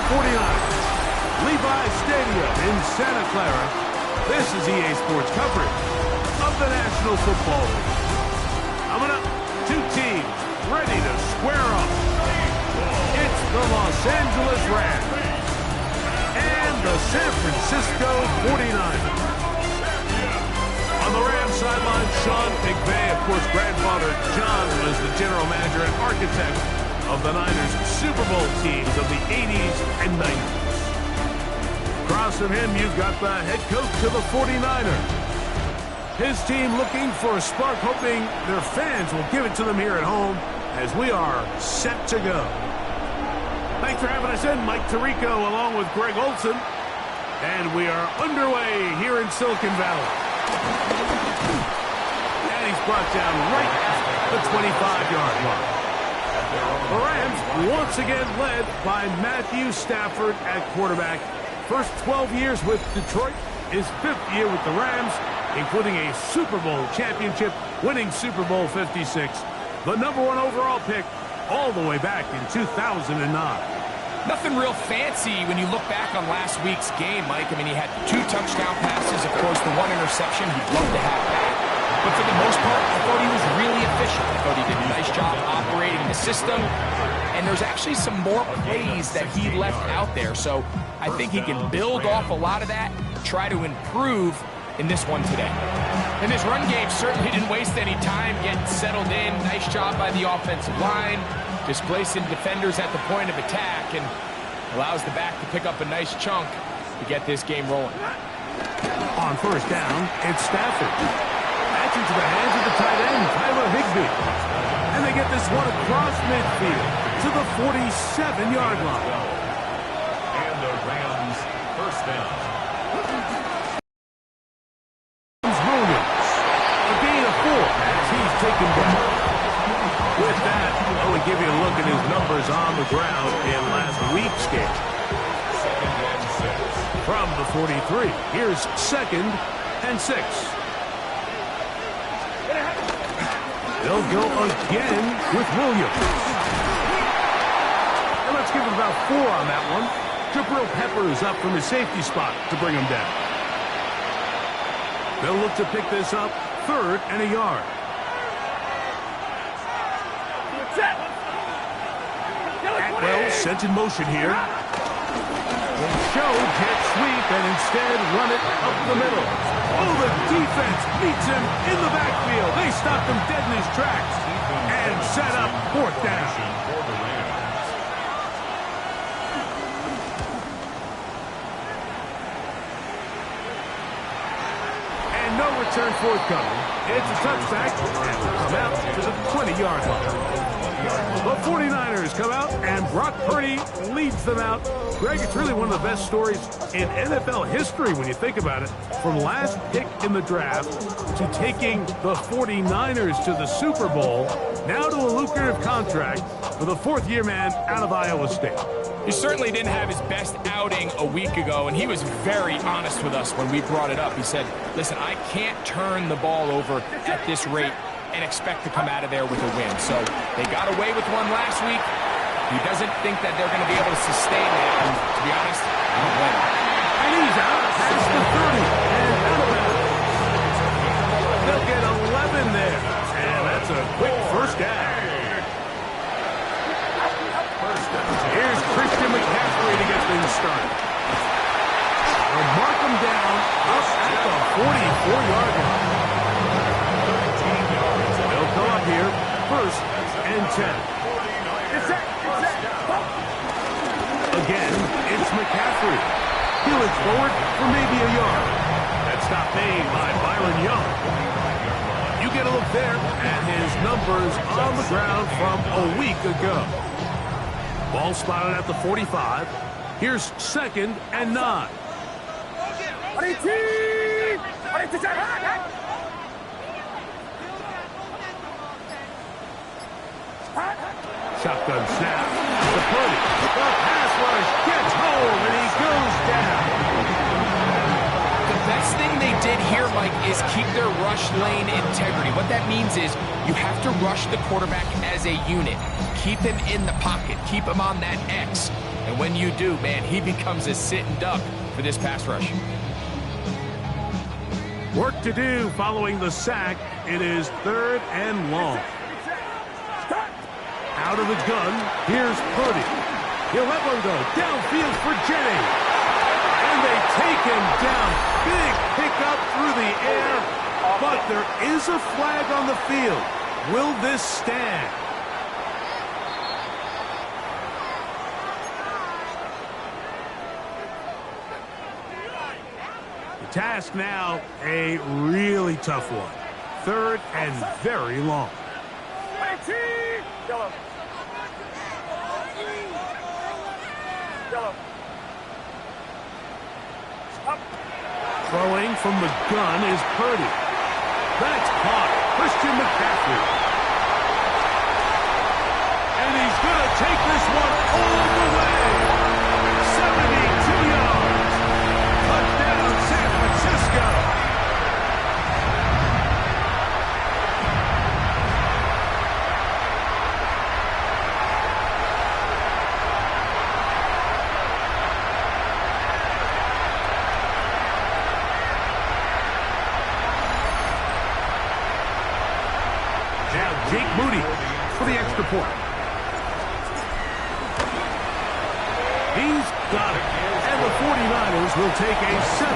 49ers. Levi's Stadium in Santa Clara. This is EA Sports coverage of the National Football League. Coming up, two teams ready to square up. It's the Los Angeles Rams and the San Francisco 49ers. On the Rams sideline, Sean McVay, of course, grandfather John was the general manager and architect of the Niners Super Bowl teams of the 80s and 90s. Across from him, you've got the head coach of the 49ers. His team looking for a spark, hoping their fans will give it to them here at home as we are set to go. Thanks for having us in. Mike Tirico along with Greg Olson. And we are underway here in Silicon Valley. And he's brought down right at the 25-yard line. The Rams once again led by Matthew Stafford at quarterback. First 12 years with Detroit, his 5th year with the Rams, including a Super Bowl championship, winning Super Bowl 56. The #1 overall pick all the way back in 2009. Nothing real fancy when you look back on last week's game, Mike. I mean, he had 2 touchdown passes, of course, the 1 interception. He'd love to have that. But for the most part, I thought he was really efficient. I thought he did a nice job operating the system. And there's actually some more plays that he left out there. So I think he can build off a lot of that, try to improve in this one today. And this run game certainly didn't waste any time getting settled in. Nice job by the offensive line, displacing defenders at the point of attack, and allows the back to pick up a nice chunk to get this game rolling. On first down, it's Stafford. That's into the hands of the tight end, Tyler Higbee. And they get this one across midfield to the 47-yard line. And the Rams first down. Williams, a gain of 4 as he's taken down. With that, I will give you a look at his numbers on the ground in last week's game. From the 43, here's 2nd and 6. They'll go again with Williams. And let's give him about 4 on that one. Jabril Peppers up from his safety spot to bring him down. They'll look to pick this up 3rd and a yard. Atwell sent in motion here. Will show jet sweep and instead run it up the middle. Oh, the defense beats him in the backfield. They stopped him dead in his tracks and set up 4th down. And no return forthcoming. It's a touchback and will come out to the 20-yard line. The 49ers come out, and Brock Purdy leads them out. Greg, it's really one of the best stories in NFL history when you think about it. From last pick in the draft to taking the 49ers to the Super Bowl, now to a lucrative contract for the 4th-year man out of Iowa State. He certainly didn't have his best outing a week ago, and he was very honest with us when we brought it up. He said, listen, I can't turn the ball over at this rate and expect to come out of there with a win. So they got away with one last week. He doesn't think that they're going to be able to sustain that. And to be honest, I don't blame him. And he's out past the 30 and out of bounds. They'll get 11 there. And that's a quick first down. Here's Christian McCaffrey to get things started. They'll mark him down up at the 44-yard line. They'll go up here, 1st and 10. Again, it's McCaffrey. He looks forward for maybe a yard. That stop made by Byron Young. You get a look there at his numbers on the ground from a week ago. Ball spotted at the 45. Here's 2nd and 9. Shotgun snap to Purdy. The pass rush gets home, and he goes down. The best thing they did here, Mike, is keep their rush lane integrity. What that means is you have to rush the quarterback as a unit. Keep him in the pocket. Keep him on that X. And when you do, man, he becomes a sitting duck for this pass rush. Work to do following the sack. It is 3rd and long. Out of the gun, here's Purdy. He'll let one go. Downfield for Jennings. And they take him down. Big pickup through the air. But there is a flag on the field. Will this stand? The task now, a really tough one. 3rd and very long. Throwing from the gun is Purdy. That's caught. Christian McCaffrey. And he's going to take this one all the way. 72 yards. Touchdown, San Francisco. Jake Moody for the extra point. He's got it. And the 49ers will take a 7-0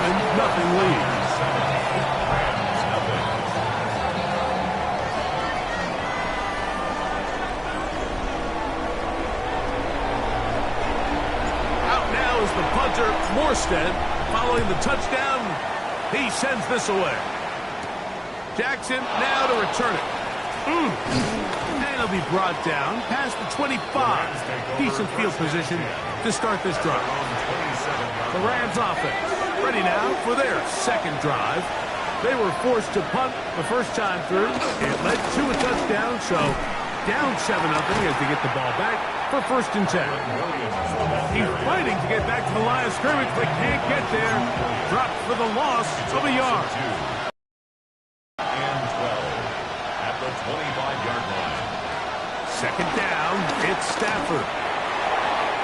lead. Out now is the punter, Morstead. Following the touchdown, he sends this away. Jackson now to return it. And he'll be brought down past the 25. Decent field position to start this drive. The Rams offense ready now for their second drive. They were forced to punt the first time through. It led to a touchdown, so down 7-0 as they get the ball back for 1st and 10. He's fighting to get back to the line of scrimmage, but can't get there. Dropped for the loss of a yard. 25-yard line. 2nd down, it's Stafford.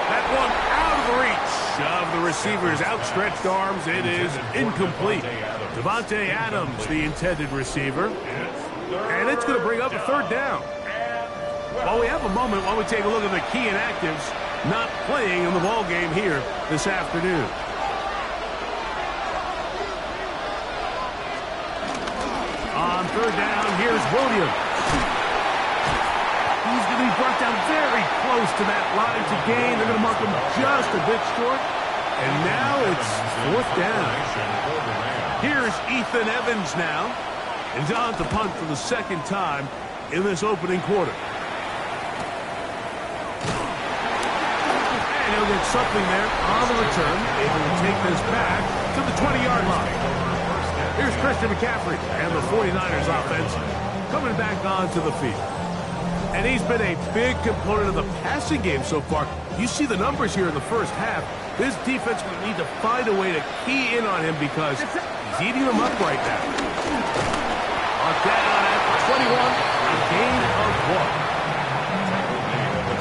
That one out of the reach of the receiver's outstretched arms. It is incomplete. Devontae Adams, the intended receiver. And it's going to bring up a 3rd down. While we have a moment, while we take a look at the key inactives not playing in the ball game here this afternoon. On 3rd down, here's Williams. He's going to be brought down very close to that line to gain. They're going to mark him just a bit short. And now it's 4th down. Here's Ethan Evans now. And on to punt for the 2nd time in this opening quarter. And he'll get something there on the return. Able to take this back to the 20-yard line. Here's Christian McCaffrey and the 49ers offense coming back onto the field. And he's been a big component of the passing game so far. You see the numbers here in the first half. This defense will need to find a way to key in on him because he's eating them up right now. On down at 21, a gain of 1.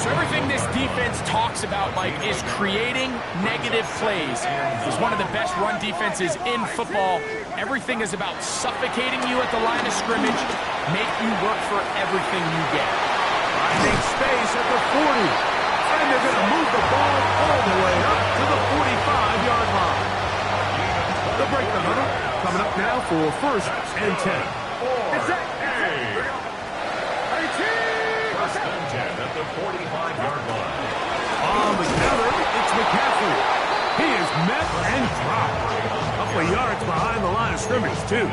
So everything this defense talks about, Mike, is creating negative plays. It's one of the best run defenses in football. Everything is about suffocating you at the line of scrimmage, make you work for everything you get. Finding space at the 40. And they're going to move the ball all the way up to the 45-yard line. They'll break the huddle. Coming up now for 1st and 10. It's at 1st and 10 at the 45-yard line. On the counter, it's McCaffrey. He is met and dropped. Couple of yards behind the line of scrimmage, too.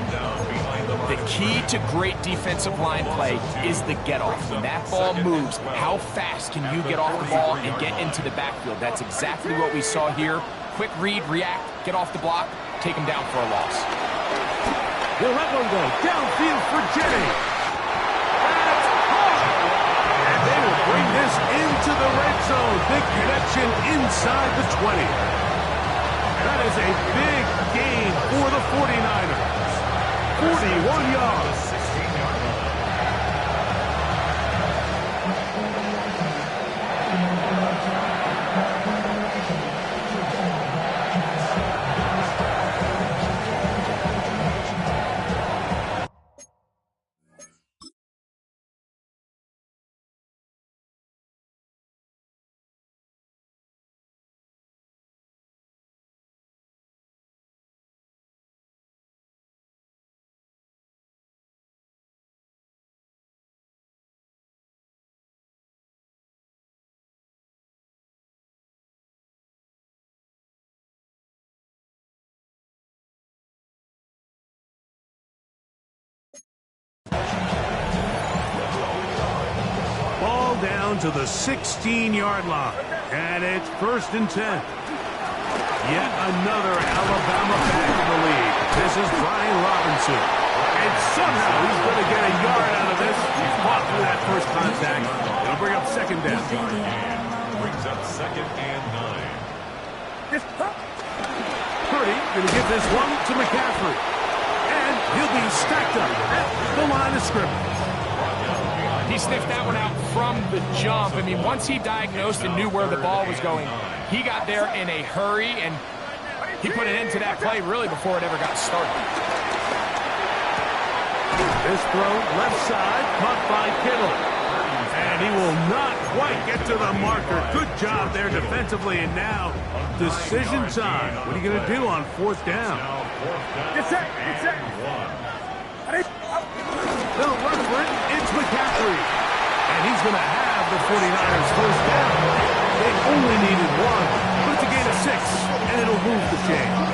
The key to great defensive line play is the get-off. When that ball moves, how fast can you get off the ball and get into the backfield? That's exactly what we saw here. Quick read, react, get off the block, take him down for a loss. He'll let one go. Downfield for Jennings. That's caught. And they will bring this into the red zone. Big connection inside the 20. That is a big gain for the 49ers. 41 yards. down to the 16-yard line. And it's 1st and 10. Yet another Alabama back in the lead. This is Brian Robinson. And somehow he's going to get a yard out of this. He's fought through that first contact. It'll bring up 2nd down. And brings up 2nd and 9. Purdy going to give this one to McCaffrey. And he'll be stacked up at the line of scrimmage. He sniffed that one out from the jump. I mean, once he diagnosed and knew where the ball was going, he got there in a hurry, and he put an end to that play really before it ever got started. This throw left side, caught by Kittle. And he will not quite get to the marker. Good job there defensively, and now decision time. What are you going to do on 4th down? Get set. They'll run for it. It's McCaffrey. And he's going to have the 49ers 1st down. They only needed 1, but it's a gain of 6, and it'll move the chains.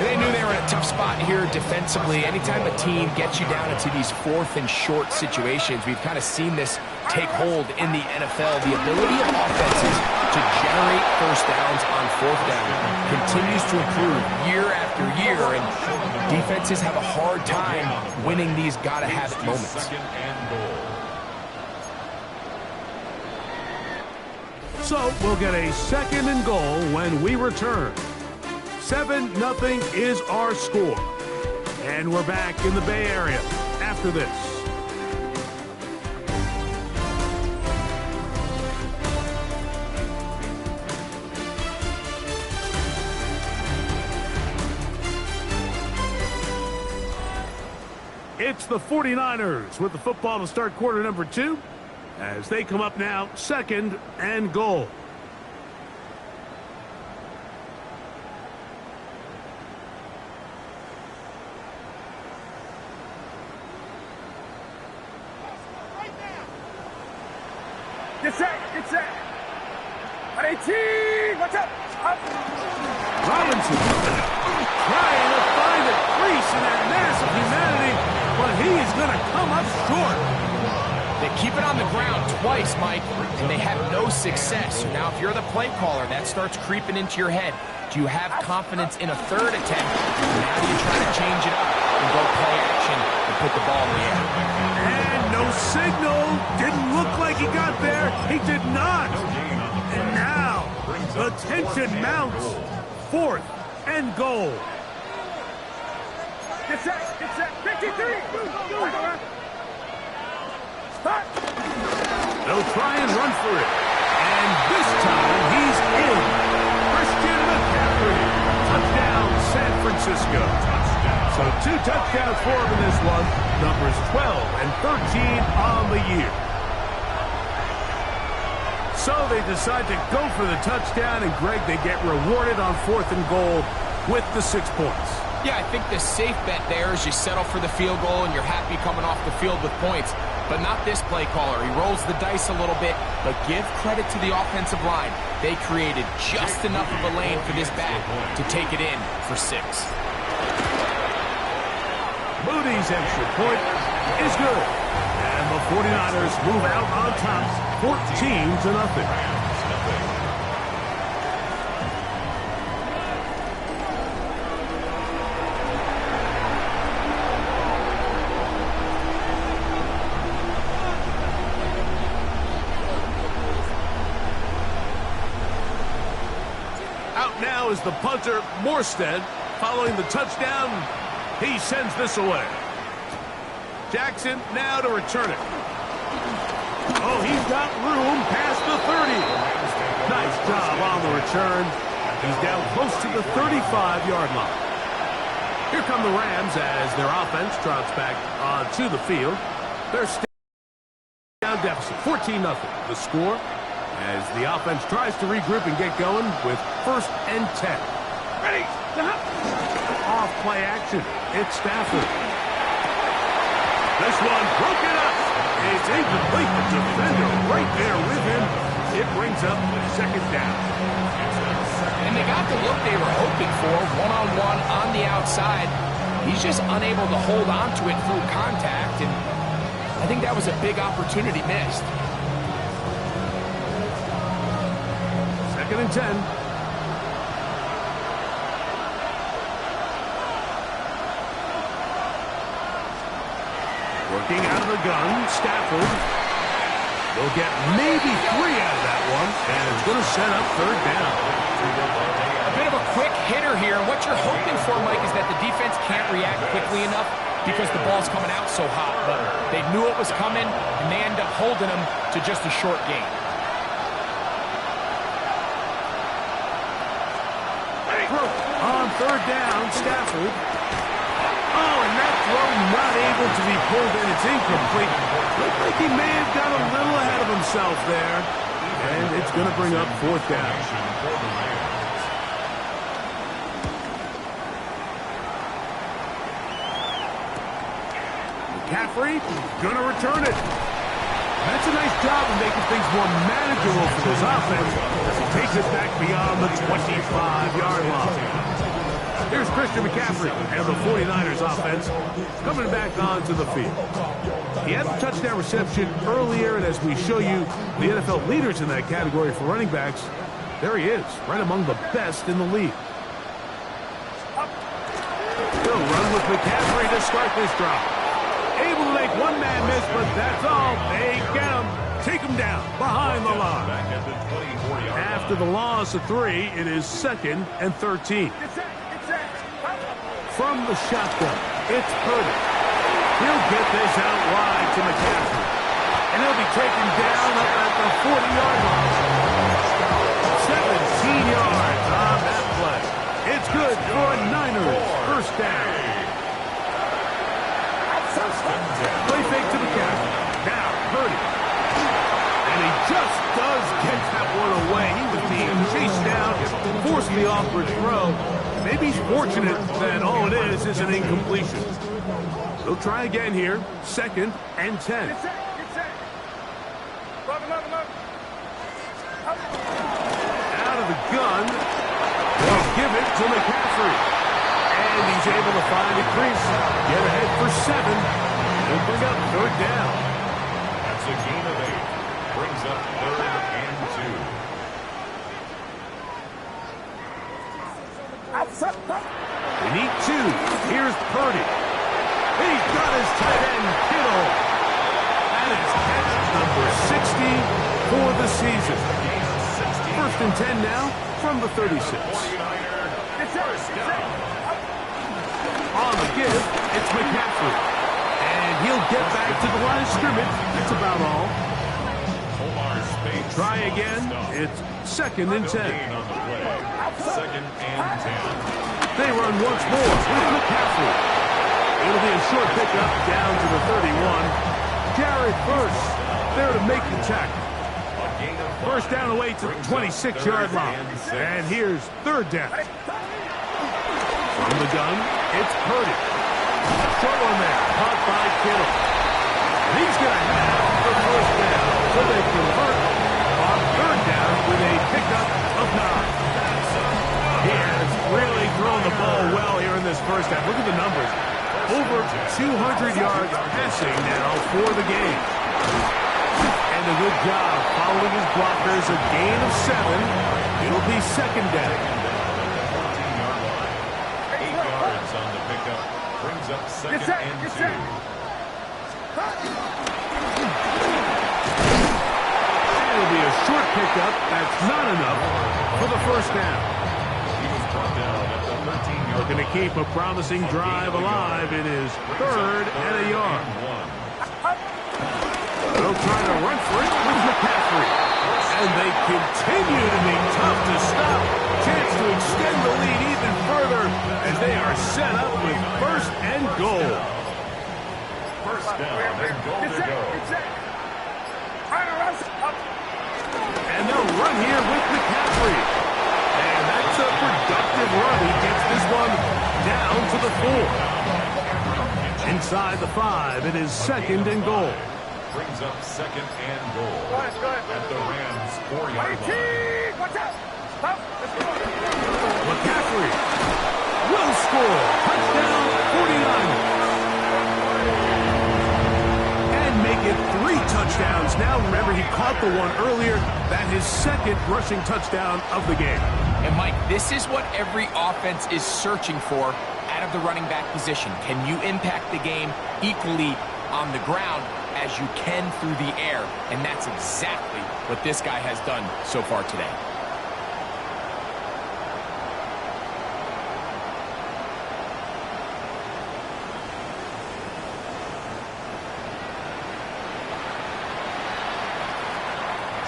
They knew they were in a tough spot here defensively. Anytime a team gets you down into these 4th and short situations, we've kind of seen this take hold in the NFL. The ability of offenses to generate 1st downs on 4th down continues to improve year after year, and defenses have a hard time winning these gotta-have-it moments. 2nd and goal. So we'll get a 2nd and goal when we return. 7-0 is our score. And we're back in the Bay Area after this. It's the 49ers with the football to start quarter number 2 as they come up now 2nd and goal. Get set. 118, watch out. Up. Robinson trying to find a crease in that mass of humanity, but he is going to come up short. They keep it on the ground twice, Mike, and they have no success. Now, if you're the play caller, that starts creeping into your head. Do you have confidence in a 3rd attempt? Now do you try to change it up and go play action and put the ball in the air? And no signal. Didn't look like he got there. He did not. And now the tension mounts. 4th and goal. Get set. 53. Start. They'll try and run for it. And this time he's in. Christian McCaffrey. Touchdown, San Francisco. So 2 touchdowns for him in this one. Numbers 12 and 13 on the year. So they decide to go for the touchdown, and Greg, they get rewarded on 4th and goal with the 6 points. Yeah, I think the safe bet there is you settle for the field goal and you're happy coming off the field with points. But not this play caller. He rolls the dice a little bit, but give credit to the offensive line. They created just enough of a lane for this back to take it in for 6. Moody's extra point is good. And the 49ers move out on top 14-0. Out now is the punter, Morstead. Following the touchdown, he sends this away. Jackson now to return it. Oh, he's got room past the 30. Nice job on the return. He's down close to the 35-yard line. Here come the Rams as their offense trots back onto the field. They're down deficit, 14-0. The score as the offense tries to regroup and get going with 1st and 10. Ready? Off play action. It's Stafford. This one broken up. It's incomplete. The defender right there with him. It brings up 2nd down. And they got the look they were hoping for, one-on-one on the outside. He's just unable to hold on to it through contact, and I think that was a big opportunity missed. Second and 10. Working out of the gun, Stafford. They'll get maybe 3 out of that one, and it's going to set up third down. A bit of a quick hitter here. What you're hoping for, Mike, is that the defense can't react quickly enough because the ball's coming out so hot. But they knew it was coming, and they end up holding them to just a short gain. On third down, Stafford. Oh, and that throw not able to be pulled in. It's incomplete. Looked like he may have got a little ahead of himself there. And it's going to bring up fourth down. McCaffrey going to return it. That's a nice job of making things more manageable for this offense as he takes it back beyond the 25-yard line. Here's Christian McCaffrey and the 49ers offense coming back onto the field. He had a touchdown reception earlier, and as we show you the NFL leaders in that category for running backs, there he is, right among the best in the league. He'll run with McCaffrey to start this drive. Able to make one man miss, but that's all. They get him. Take him down behind the line. After the loss of 3, it is 2nd and 13. From the shotgun, it's Purdy. He'll get this out wide to McCaffrey. And he'll be taken down up at the 40-yard line. 17 yards on that play. It's good for a Niners first down. Play fake to McCaffrey. Now, Purdy. And he just does get that one away. He was being chased down, forced the awkward throw. Maybe he's fortunate that all it is an incompletion. They'll try again here. 2nd and 10. Out of the gun. They'll give it to McCaffrey. And he's able to find a crease. Get ahead for 7. He'll bring up third down. That's a gain of 8. Brings up 3rd and 2. We need 2. Here's Purdy. He's got his tight end, Kittle. That is catch number 60 for the season. 1st and 10 now from the 36. On the give, it's McCaffrey. And he'll get back to the line of scrimmage. That's about all. Try again. It's 2nd and 10. 2nd and 10. They run once more with McCaffrey. It'll be a short pickup down to the 31. Jared first there to make the tackle. First down away to the 26-yard line. And here's third down. From the gun, it's Purdy. Short one there, caught by Kittle. And he's going to have the first down. So they convert on third down with a pickup of 9. He has really thrown the ball well here in this first half. Look at the numbers. Over 200 yards passing now for the game. And a good job following his blockers. A gain of 7. It'll be 2nd down. 8 yards on the pickup. Brings up 2nd and 2. It'll be a short pickup. That's not enough for the first down. Looking to keep a promising drive alive. It is 3rd and a yard. They'll try to run for it with McCaffrey. And they continue to be tough to stop. Chance to extend the lead even further as they are set up with 1st and goal. First down and goal to go. And they'll run here with McCaffrey. And that's a productive run. He gets this one down to the 4. Inside the 5, it is 2nd and goal. Brings up 2nd and goal. At the Rams' 4-yard line. Watch out! McCaffrey will score. Touchdown, 49ers. And make it 3 3 touchdowns now. Remember, he caught the one earlier. That his second rushing touchdown of the game. And, Mike, this is what every offense is searching for out of the running back position. Can you impact the game equally on the ground as you can through the air? And that's exactly what this guy has done so far today.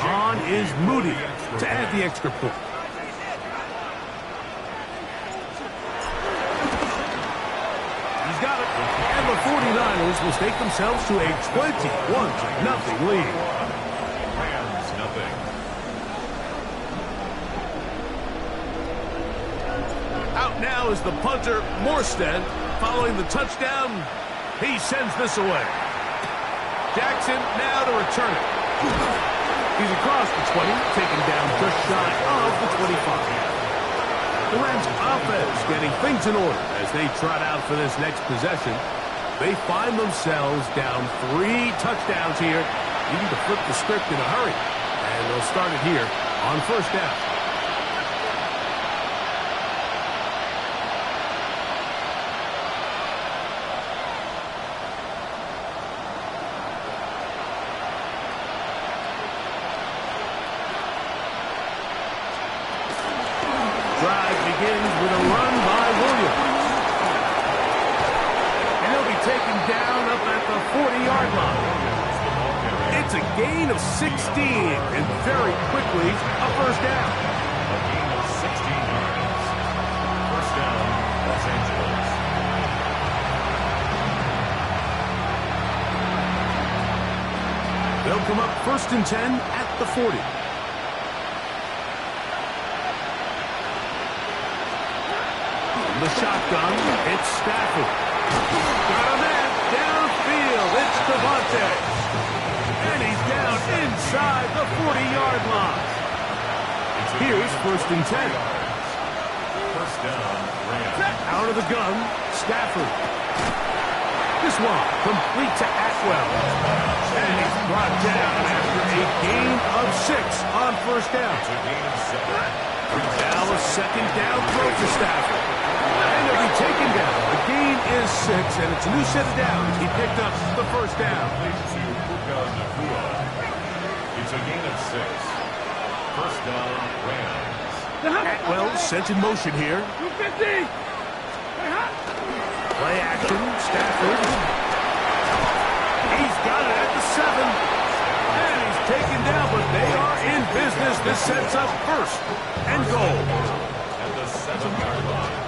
On is Moody to add the extra point. He's got it. And the 49ers will stake themselves to a 21-0 lead. Rams, nothing. Out now is the punter, Morstead. Following the touchdown, he sends this away. Jackson now to return it. He's across the 20, taken down just shy of the 25. The Rams offense getting things in order as they trot out for this next possession. They find themselves down 3 touchdowns here, needing to flip the script in a hurry. And they'll start it here on first down. Drive begins with a run by Williams. And he'll be taken down up at the 40-yard line. It's a gain of 16, and very quickly a first down. A gain of 16 yards. First down, Los Angeles. They'll come up 1st and 10 at the 40. The shotgun, it's Stafford. Got a man downfield, it's Devontae. And he's down inside the 40-yard line. Here's 1st and 10. First down, Rams. Out of the gun, Stafford. This one, complete to Atwell. And he's brought down after a gain of 6 on first down. It's a gain of 7. Now a second down throw for Stafford. And he'll be taken down. The gain is 6, and it's a new set of downs. He picked up the first down. It's a gain of 6. First down, Rams. Atwell sent in motion here. 250. Play action, Stafford. He's got it at the 7. And he's taken down, but they are in business. This sets up 1st and goal. At the 7-yard line.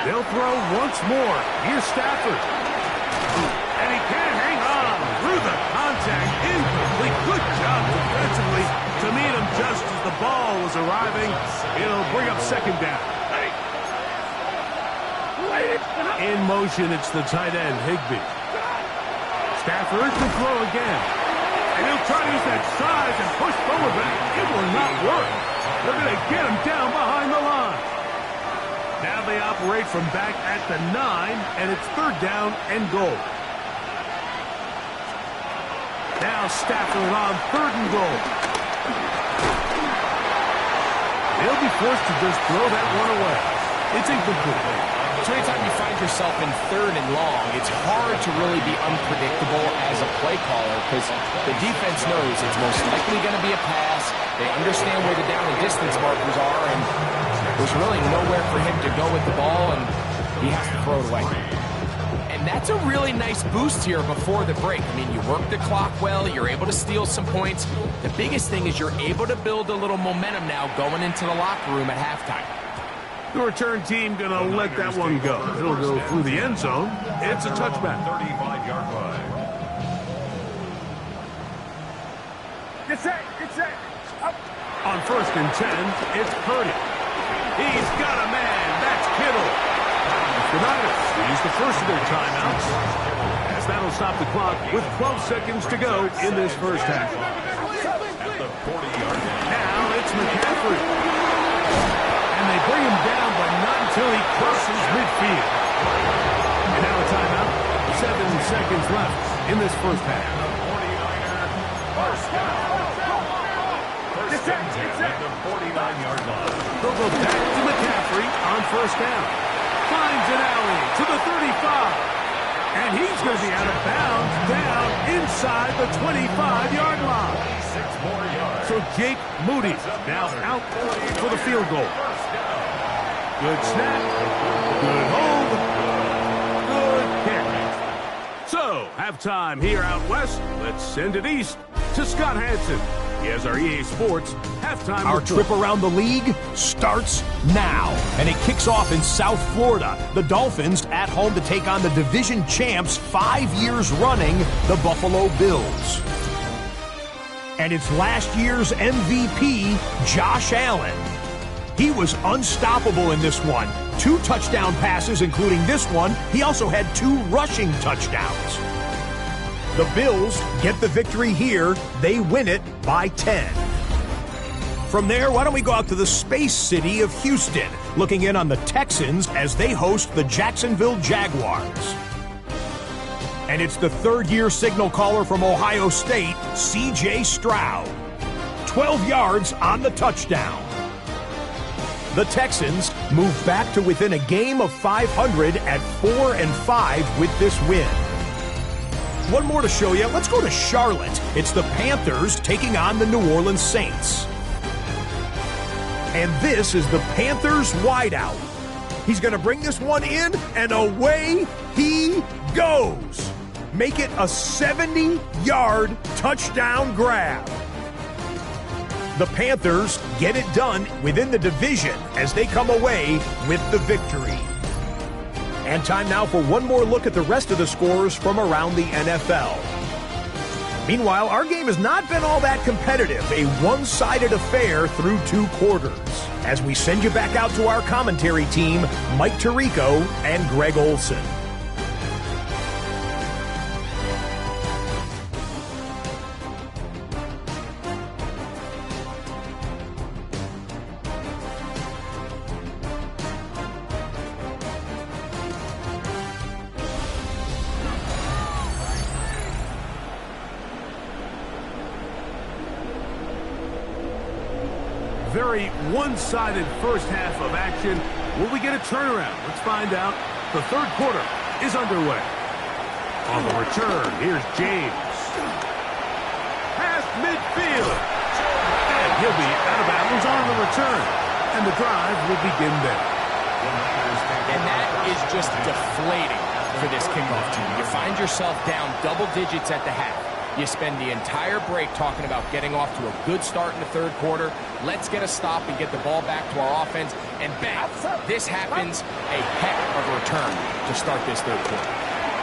They'll throw once more. Here's Stafford. And he can't hang on through the contact. Incomplete. Good job defensively to meet him just as the ball was arriving. It'll bring up 2nd down. In motion, it's the tight end, Higbee. Stafford to throw again. And he'll try to use that size and push forward, but it will not work. They're going to get him down behind the line. Now they operate from back at the 9, and it's 3rd down and goal. Now Stafford on 3rd and goal. They'll be forced to just throw that one away. It's incomplete. So anytime you find yourself in 3rd and long, it's hard to really be unpredictable as a play caller because the defense knows it's most likely going to be a pass. They understand where the down and distance markers are, and there's really nowhere for him to go with the ball, and he has to throw it away. And that's a really nice boost here before the break. I mean, you work the clock well, you're able to steal some points. The biggest thing is you're able to build a little momentum now going into the locker room at halftime. The return team going to let that one go. It'll go through the end zone. It's a touchback. 35-yard line. Get set. Get set. Up. On 1st and 10, it's Purdy. He's got a man. That's Kittle. The Niners use the first of their timeouts, as that'll stop the clock with 12 seconds to go in this first half. At the 40-yard line. Now it's McCaffrey. And they bring him down, but not until he crosses midfield. And now a timeout. 7 seconds left in this first half. First down. First and 10 at the 49-yard line. They'll go back to McCaffrey on first down. Finds an alley to the 35. And he's going to be out of bounds down inside the 25-yard line. 6 more yards. So Jake Moody now out for the field goal. Good snap. Good hold. Good kick. So, halftime here out west. Let's send it east to Scott Hansen. He has our EA Sports halftime Our report. trip around the league starts now, and it kicks off in South Florida. The Dolphins at home to take on the division champs 5 years running, the Buffalo Bills. And it's last year's MVP, Josh Allen. He was unstoppable in this one. 2 touchdown passes, including this one. He also had 2 rushing touchdowns. The Bills get the victory here. They win it by 10. From there, why don't we go out to the space city of Houston, looking in on the Texans as they host the Jacksonville Jaguars. And it's the third-year signal caller from Ohio State, C.J. Stroud. 12 yards on the touchdown. The Texans move back to within a game of 500 at 4-5 with this win. One more to show you. Let's go to Charlotte. It's the Panthers taking on the New Orleans Saints. And this is the Panthers wideout. He's going to bring this one in, and away he goes. Make it a 70-yard touchdown grab. The Panthers get it done within the division as they come away with the victory. And time now for one more look at the rest of the scores from around the NFL. Meanwhile, our game has not been all that competitive, a one-sided affair through 2 quarters. As we send you back out to our commentary team, Mike Tirico and Greg Olson. Very one-sided first half of action. Will we get a turnaround? Let's find out. The third quarter is underway. On the return, here's James. Past midfield. And he'll be out of bounds on the return. And the drive will begin there. And that is just deflating for this kickoff team. You find yourself down double digits at the half. You spend the entire break talking about getting off to a good start in the third quarter. Let's get a stop and get the ball back to our offense. And bang, this happens. A heck of a return to start this third quarter.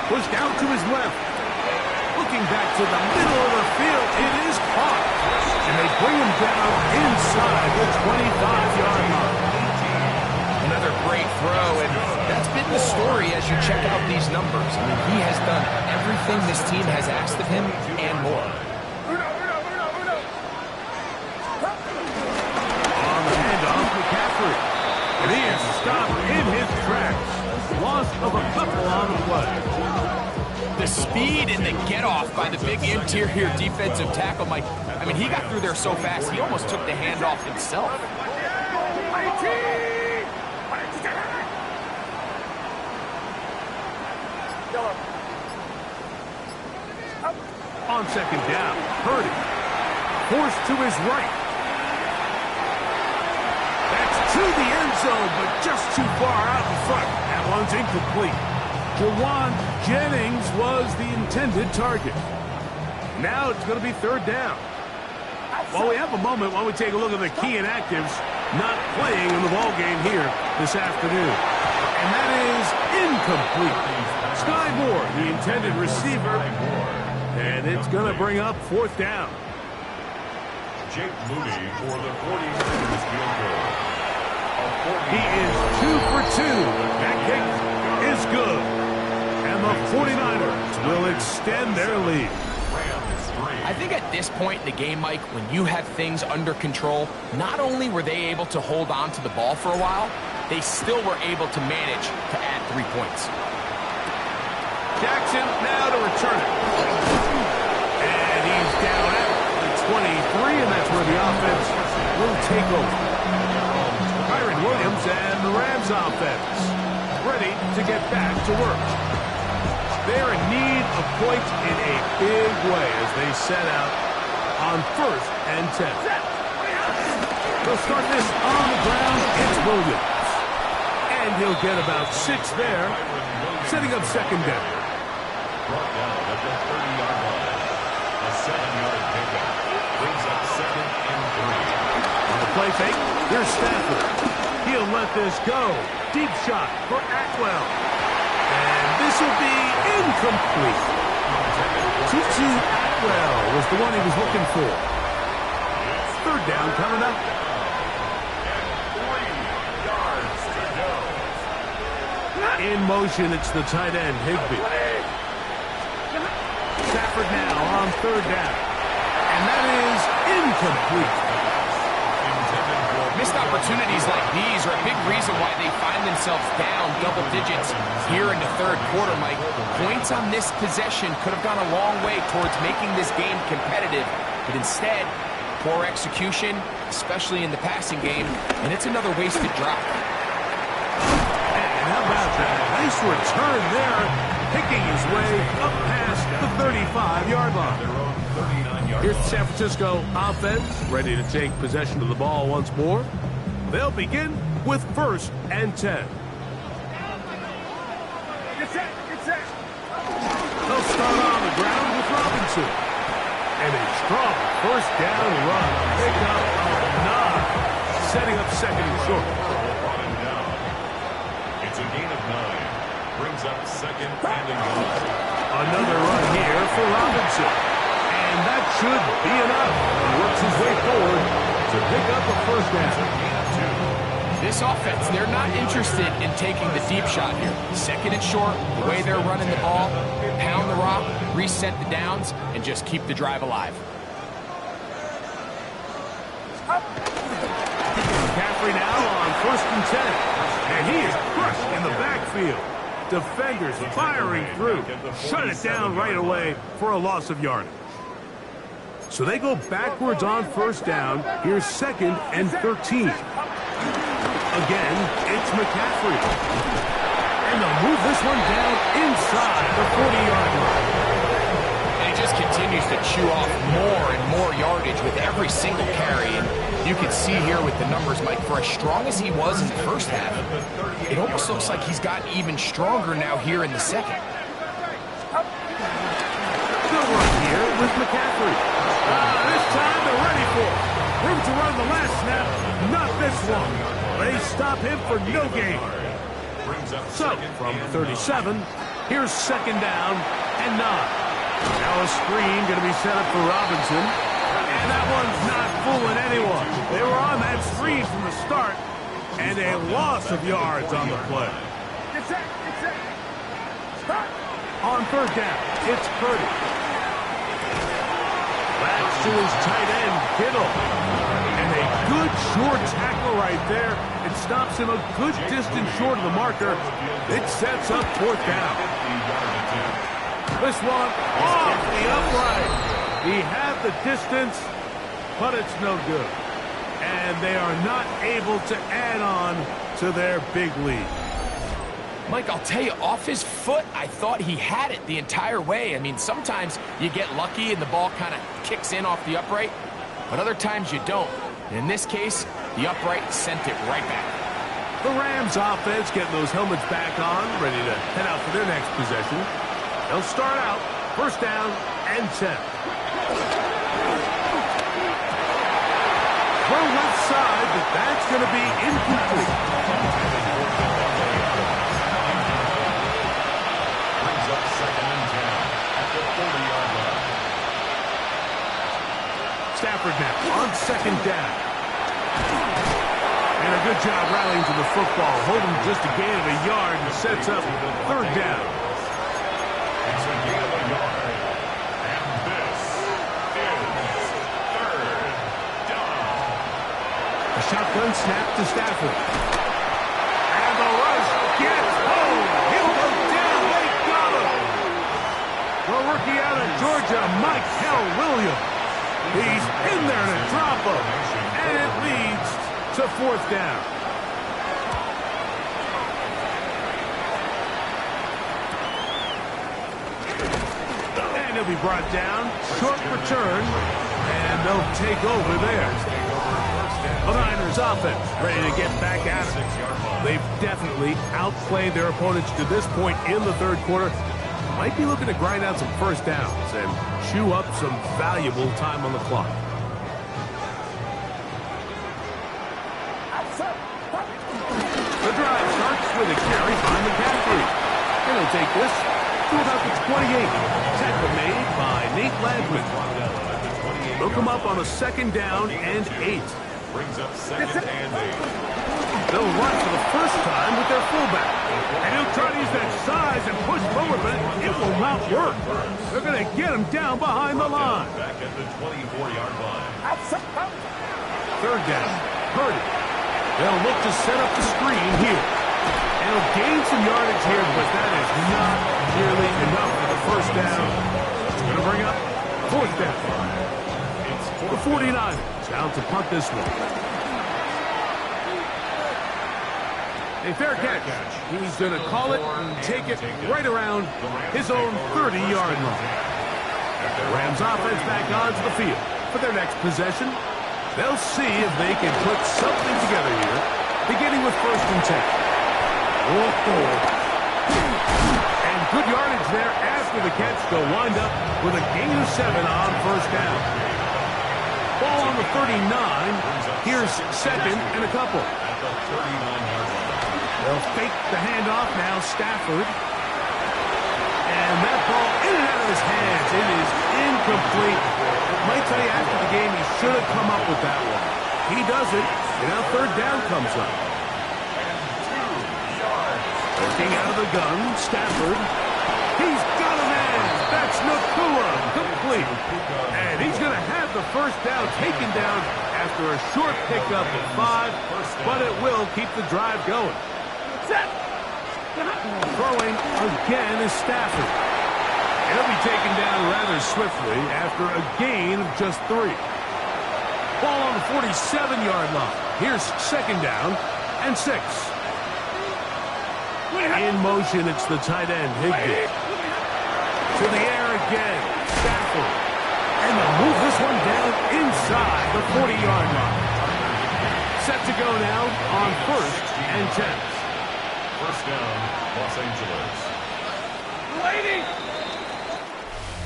Pushed down to his left. Looking back to the middle of the field. It is caught. And they bring him down inside the 25-yard line. Another great throw, and that's been the story as you check out these numbers. I mean, he has done everything this team has asked of him and more. On the handoff, McCaffrey. And he is stopped in his tracks. Loss of a couple on the play. The speed and the get-off by the big interior defensive tackle, Mike. I mean, he got through there so fast, he almost took the handoff himself. On second down, Purdy. Forced to his right. That's to the end zone, but just too far out in front. That one's incomplete. Jawan Jennings was the intended target. Now it's going to be third down. While we have a moment, why don't we take a look at the key inactives not playing in the ballgame here this afternoon. And that is incomplete. Sky Moore, the intended receiver. And it's going to bring up fourth down. Jake Moody for the 49ers field goal. He is 2 for 2. That kick is good. And the 49ers will extend their lead. I think at this point in the game, Mike, when you have things under control, not only were they able to hold on to the ball for a while, they still were able to manage to add 3 points. Jackson now to return it. And he's down at the 23, and that's where the offense will take over. Kyron Williams and the Rams offense ready to get back to work. They're in need of points in a big way as they set out on 1st and 10. They'll start this on the ground. It's Williams. And he'll get about 6 there, setting up 2nd down. Brought down at the 30-yard line. A 7-yard pickup brings up 2nd and 3. On the play fake, here's Stafford. He'll let this go. Deep shot for Atwell. And this will be incomplete. Tutu Atwell was the one he was looking for. 3rd down coming up. 3 yards to go. In motion, it's the tight end, Higbee. Stafford now on 3rd down. And that is incomplete. Missed opportunities like these are a big reason why they find themselves down double digits here in the 3rd quarter, Mike. Points on this possession could have gone a long way towards making this game competitive, but instead, poor execution, especially in the passing game, and it's another wasted drive. And how about that? Nice return there, picking his way up past the 35-yard line. Here's the San Francisco offense, ready to take possession of the ball once more. They'll begin with 1st and 10. They'll start on the ground with Robinson. And a strong 1st down run. Pick up of 9, setting up 2nd and short. It's a gain of 9. Brings up 2nd and a yard. Another run here for Robinson. And that should be enough. He works his way forward to pick up a 1st down. This offense, they're not interested in taking the deep shot here. 2nd and short, the way they're running the ball, pound the rock, reset the downs, and just keep the drive alive. McCaffrey now on 1st and 10. And he is crushed in the backfield. Defenders firing through. Shut it down right away for a loss of yardage. So they go backwards on 1st down. Here's 2nd and 13. Again, it's McCaffrey. And they'll move this one down inside the 40-yard line. And he just continues to chew off more and more yardage with every single carry. And you can see here with the numbers, Mike, for as strong as he was in the 1st half, it almost looks like he's gotten even stronger now here in the 2nd. Good run here with McCaffrey. This time they're ready for it. Room to run the last snap, not this one. They stop him for no gain. So, from 37, here's 2nd down and 9. Now a screen going to be set up for Robinson. And that one's not fooling anyone. They were on that screen from the start. And a loss of yards on the play. On 3rd down, it's Purdy. Backs to his tight end, Kittle. And a good short tackle right there. It stops him a good distance short of the marker. It sets up 4th down. This one off the upright. He had the distance, but it's no good. And they are not able to add on to their big lead. Mike, I'll tell you, off his foot, I thought he had it the entire way. I mean, sometimes you get lucky and the ball kind of kicks in off the upright, but other times you don't. In this case, the upright sent it right back. The Rams offense getting those helmets back on, ready to head out for their next possession. They'll start out 1st down and 10. Throw left side, but that's going to be incomplete. Brings up 2nd and 10 at the 40-yard line. Stafford now on 2nd down. And a good job rallying to the football, holding just a gain of a yard and sets up 3rd down. It's a gain of a yard. And this is Shotgun snap to Stafford. And the rush gets home. He'll go down. They got him. The rookie out of Georgia, Michael Williams. He's in there to drop him. And it leads to fourth down. And he'll be brought down. Short return. And they'll take over there. The Niners offense ready to get back at it. They've definitely outplayed their opponents to this point in the third quarter. Might be looking to grind out some first downs and chew up some valuable time on the clock. The drive starts with a carry by McCaffrey. And he'll take this to about the 28. Tackle made by Nate Landman. They'll come up on a second down and 8. Brings up second and 8. They'll run for the first time with their fullback. And he'll try to use that size and push forward, but it will not work. They're going to get him down behind the line. Back at the 24-yard line. Third down. Purdy. They'll look to set up the screen here. And he'll gain some yardage here, but that is not nearly enough for the first down. It's going to bring up fourth down. The 49ers out to punt this one. A fair catch. He's going to call it and take it right around his own 30-yard line. Rams offense back onto the field for their next possession. They'll see if they can put something together here, beginning with first and 10. And good yardage there after the catch. They'll wind up with a gain of 7 on first down. Ball on the 39. Here's second and a couple. At the 39-yard line. They'll fake the handoff now, Stafford. And that ball in and out of his hands. It is incomplete. Might tell you after the game he should have come up with that one. He doesn't, and now third down comes up. Looking out of the gun, Stafford. He's got a man. That's Nakua, complete. And he's going to have the first down taken down after a short pickup of 5, but it will keep the drive going. Throwing again is Stafford. And he'll be taken down rather swiftly after a gain of just 3. Ball on the 47-yard line. Here's second down and 6. In motion, it's the tight end, Higbee. To the air again, Stafford. And they'll move this one down inside the 40-yard line. Set to go now on first and 10. First down, Los Angeles.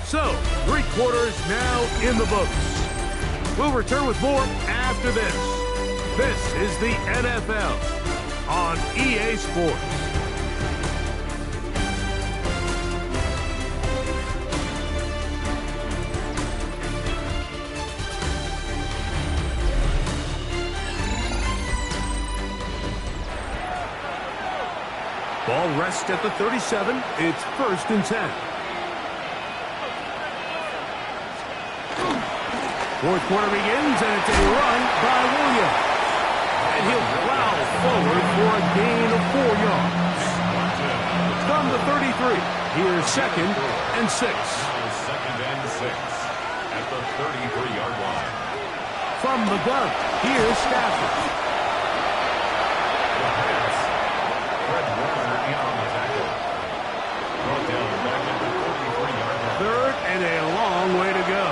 So, 3 quarters now in the books. We'll return with more after this. This is the NFL on EA Sports. Ball rests at the 37. It's first and 10. Fourth quarter begins, and it's a run by Williams. And he'll plow forward for a gain of 4 yards. From the 33, here's second and 6. Second and 6 at the 33-yard line. From the gun, here's Stafford. Third and a long way to go.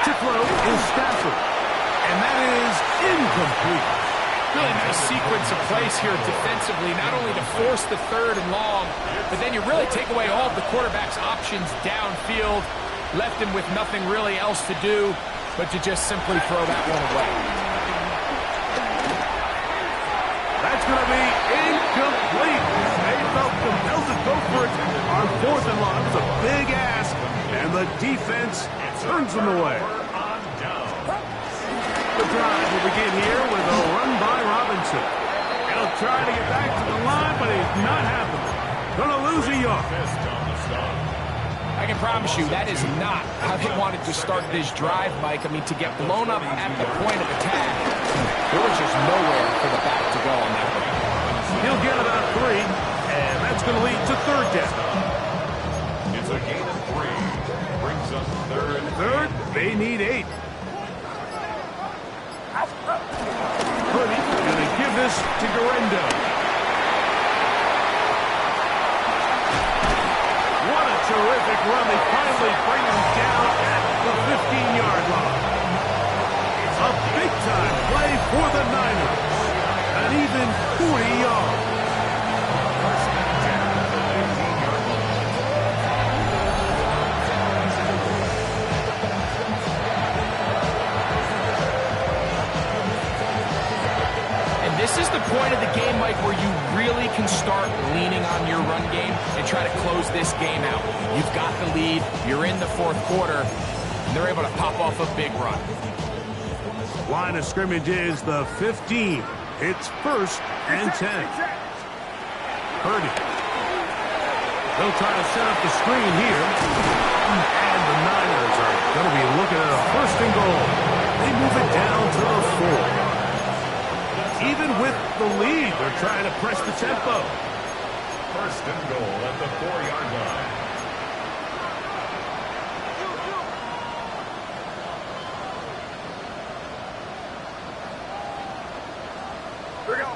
To throw is Stafford. And that is incomplete. Really nice sequence of plays here defensively, not only to force the third and long, but then you really take away all of the quarterback's options downfield, left him with nothing really else to do but to just simply throw that one away. That's going to be incomplete. They felt compelled to go for it on fourth and long. It was a big ask, and the defense turns them away. The drive will begin here with a run by Robinson. He'll try to get back to the line, but he's not happening. Going to lose a yard. start. Fist on the stop. I can promise you that is not how they wanted to start this drive, Mike. I mean, to get blown up at the point of attack, there was just nowhere for the back to go on that one. He'll get about 3, and that's going to lead to third down. It's a gain of 3. Brings up third. Third, they need 8. Purdy going to give this to Garendo. What a terrific run. They finally bring him down at the 15-yard line. A big-time play for the Niners. An even 40 yards. First down at the 15-yard line. And this is the point of the game, Mike, where you really can start leaning on your run game and try to close this game out. You've got the lead, you're in the fourth quarter, and they're able to pop off a big run. Line of scrimmage is the 15. It's first and 10. Purdy. They'll try to set up the screen here. And the Niners are going to be looking at a first and goal. They move it down to the 4. Even with the lead, they're trying to press the tempo. First and goal at the 4-yard line. Here we go.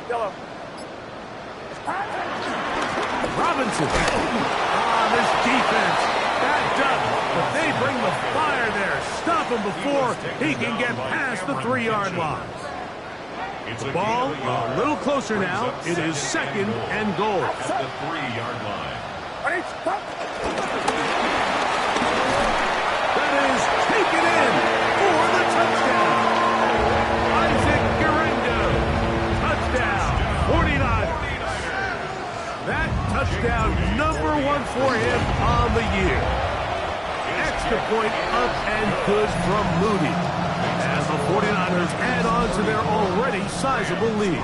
Yellow. Robinson. This defense backed up, but they bring the fire there. Stop him before he can get past the 3-yard line. The ball a little closer now. It is second and goal. At the 3-yard line. That is taken in for the touchdown. Isaac Garendo. Touchdown. 49ers. That touchdown, number 1 for him on the year. Extra point up and good from Moody. As the 49ers add on to their already sizable lead.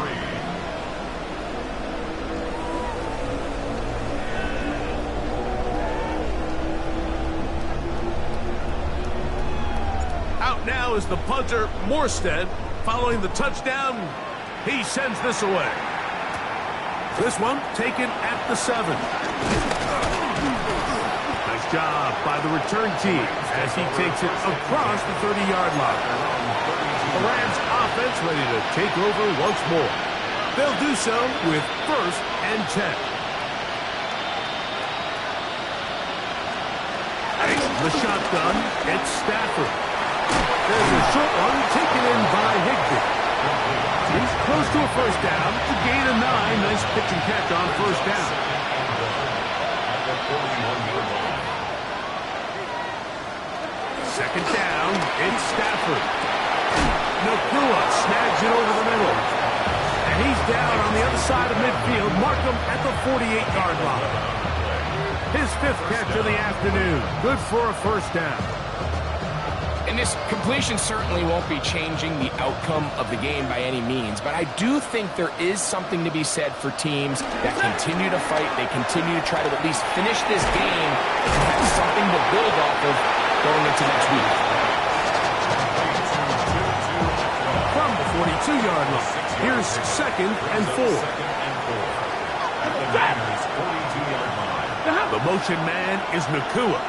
Out now is the punter, Morstead. Following the touchdown, he sends this away. This one taken at the 7. Nice job by the return team as he takes it across the 30-yard line. The Rams offense ready to take over once more. They'll do so with first and 10. The shotgun, it's Stafford. There's a short one taken in by Higbee. He's close to a first down. A gain of 9. Nice pitch and catch on first down. Second down, it's Stafford. Nakua snags it over the middle. And he's down on the other side of midfield. Mark him at the 48-yard line. His 5th catch of the afternoon. Good for a first down. And this completion certainly won't be changing the outcome of the game by any means, but I do think there is something to be said for teams that continue to fight. They continue to try to at least finish this game and have something to build off of going into next week. From the 42-yard line, here's second and 4. At the Niners' 42-yard line. The motion man is Nakua.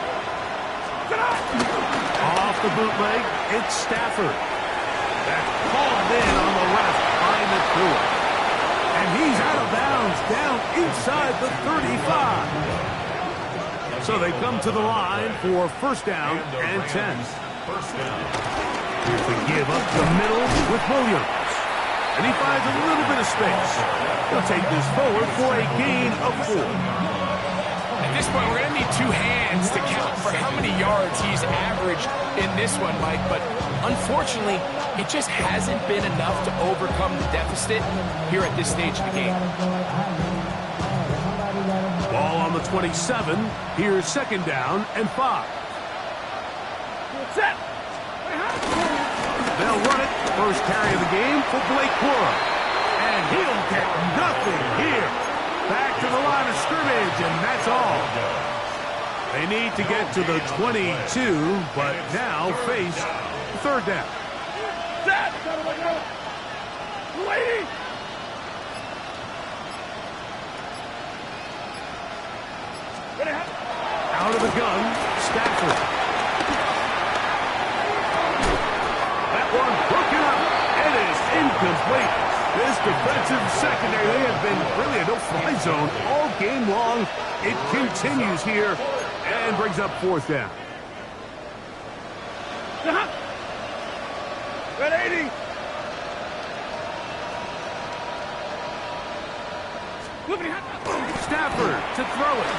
Off the bootleg, it's Stafford. That's called in on the left by Nakua. And he's out of bounds down inside the 35. So they come to the line for first down and 10. First down. Here's the give up the middle with Williams. And he finds a little bit of space. He'll take this forward for a gain of 4. At this point, we're going to need 2 hands to count for how many yards he's averaged in this one, Mike. But unfortunately, it just hasn't been enough to overcome the deficit here at this stage of the game. Ball on the 27. Here's second down and 5. Set. They'll run it. First carry of the game for Blake Cora. And he'll get nothing here. Back to the line of scrimmage, and that's all. They need to get to the 22, but now face third down. Lady! Out of the gun, Stafford. That one broken up. It is incomplete. This defensive secondary, they have been really a no-fly zone all game long. It continues here and brings up fourth down. Red 80! Stafford to throw it.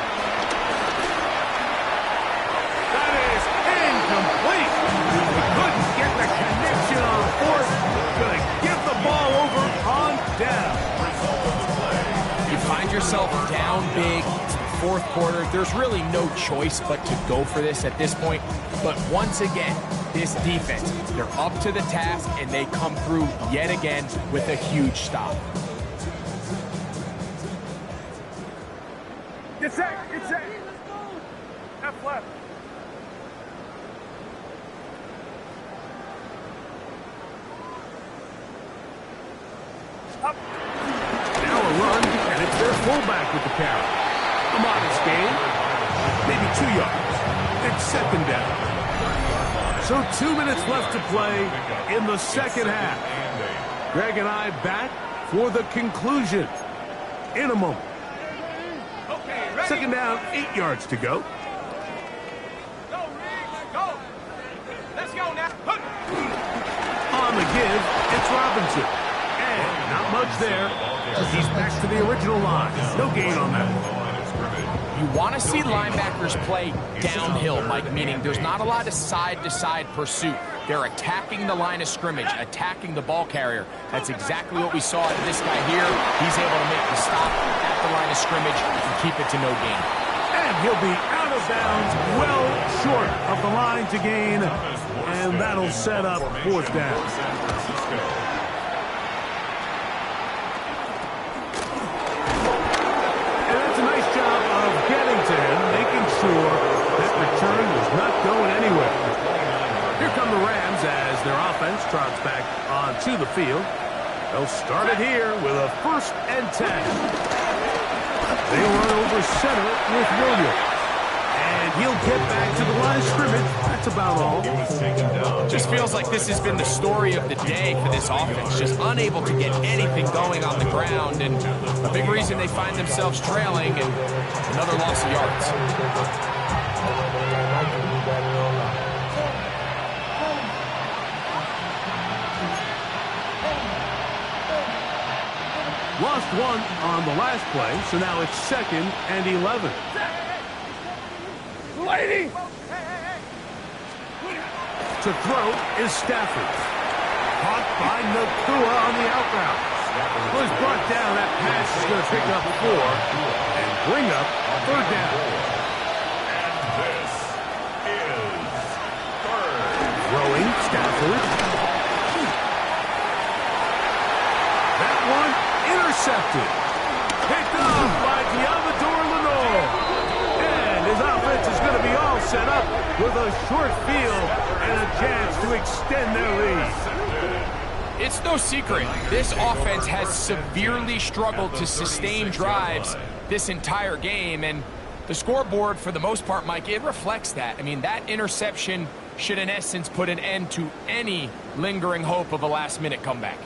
That is incomplete. Couldn't get the connection on fourth. Going to give the ball over on down. You find yourself down big. It's the fourth quarter. There's really no choice but to go for this at this point. But once again, this defense, they're up to the task, and they come through yet again with a huge stop. Get set! Get set! Left, left. Up. Now a run, and it's their fullback with the carry. A modest gain, maybe 2 yards. It's second down. So 2 minutes left to play in the second half. Greg and I back for the conclusion in a moment. Second down, 8 yards to go. Go, go! Let's go now! On the give, it's Robinson. And not much there. He's back to the original line. No gain on that. You want to see linebackers play downhill, Mike, meaning there's not a lot of side-to-side pursuit. They're attacking the line of scrimmage, attacking the ball carrier. That's exactly what we saw out of this guy here. He's able to make the stop at the line of scrimmage and keep it to no gain. And he'll be out of bounds, well short of the line to gain. And that'll set up fourth down. Sure that return was not going anywhere. Here come the Rams as their offense trots back onto the field. They'll start it here with a 1st and 10. They run over center with Williams. And he'll get back to the line of scrimmage. That's about all. Just feels like this has been the story of the day for this offense. Just unable to get anything going on the ground. And a big reason they find themselves trailing and another loss of yards. Lost one on the last play, so now it's 2nd and 11. Lady! To throw is Stafford. Caught by Nakua on the out route. Was brought down. That pass is going to pick up 4 and bring up third down. And this is third. Throwing Stafford. That one intercepted. Picked up by Diamador Lenore. And his offense is going to be all set up with a short field and a chance to extend their lead. It's no secret, this offense has severely struggled to sustain drives this entire game, and the scoreboard, for the most part, Mike, it reflects that. I mean, that interception should, in essence, put an end to any lingering hope of a last-minute comeback.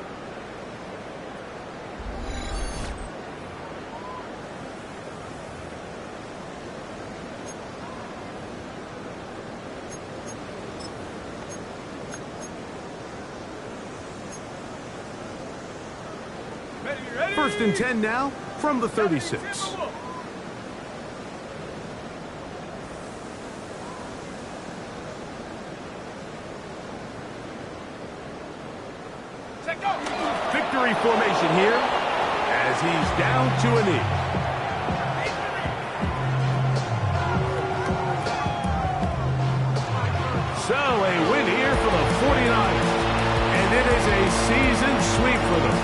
First and 10 now from the 36. Victory formation here as he's down to a knee. So a win here for the a season sweep for them.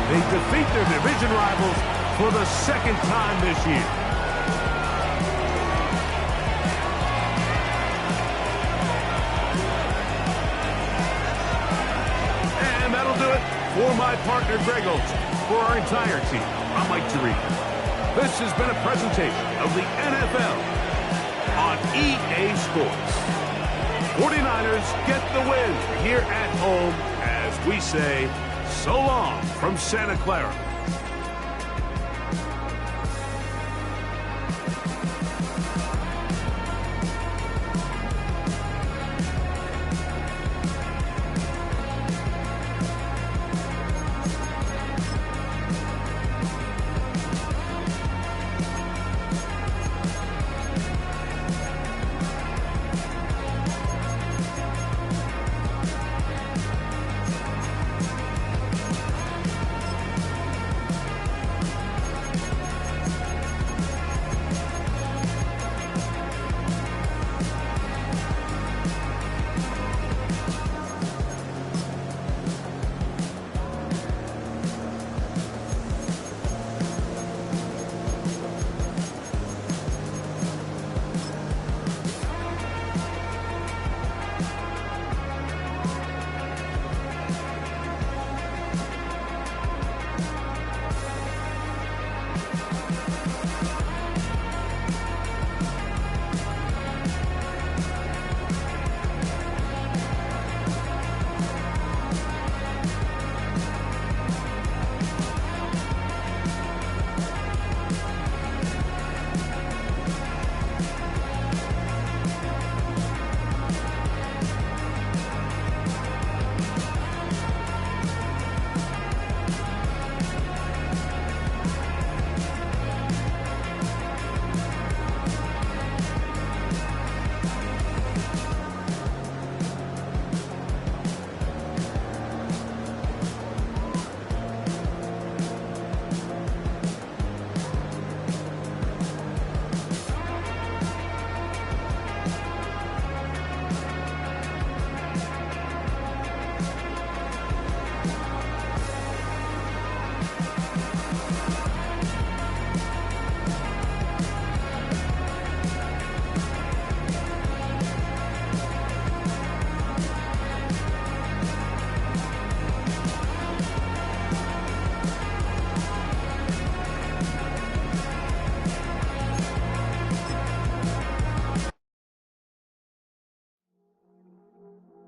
They defeat their division rivals for the second time this year. And that'll do it for my partner, Greg Olson. For our entire team, I'm Mike Tirico. This has been a presentation of the NFL on EA Sports. 49ers get the win here at home as we say so long from Santa Clara.